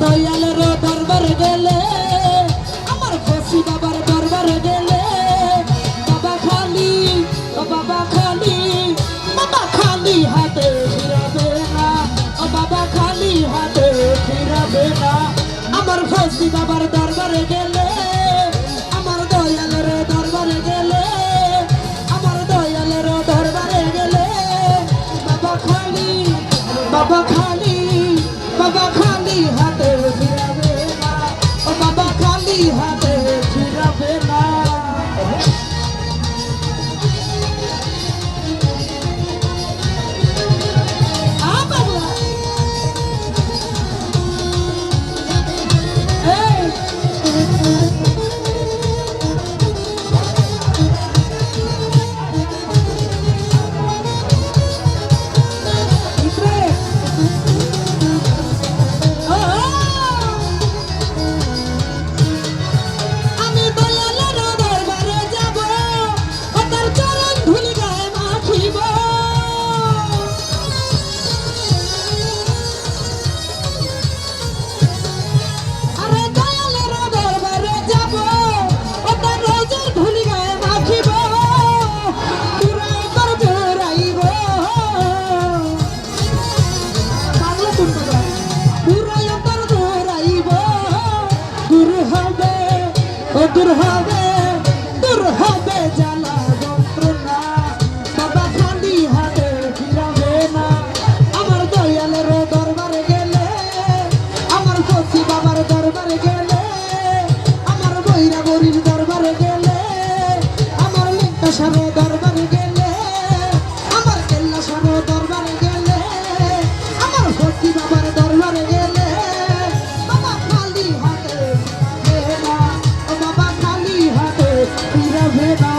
দয়ালের দরবার গেলে আমার ফসি বাবার দরবার গেলে বাবা খালি ও বাবা খালি হাতে ফিরাবে না ও বাবা খালি হাতে ফিরাবে না আমার ফসি বাবার দরবারে গেলে আমার দয়ালের দরবারে গেলে আমার দয়ালের দরবারে গেলে বাবা খালি বাবা খালি হাতে ফিরাবে না ও বাবা খালি হাতে ফিরাবে না দূর হবে জ্বালা যন্ত্রণা বাবা খালি হাতে ফিরাবে না আমার দয়ালের দরবারে গেলে আমার ফসি বাবার দরবারে গেলে আমার বৈরা বরির দরবারে গেলে আমার লিঙ্কাসার দরবারে গেলে আমার কেল্লাসার দরবারে গেলে আমার ফসি বাবার দরবারে গেলে বাবা খালি হাতে ফিরাবে না ও বাবা খালি হাতে ফিরাবে না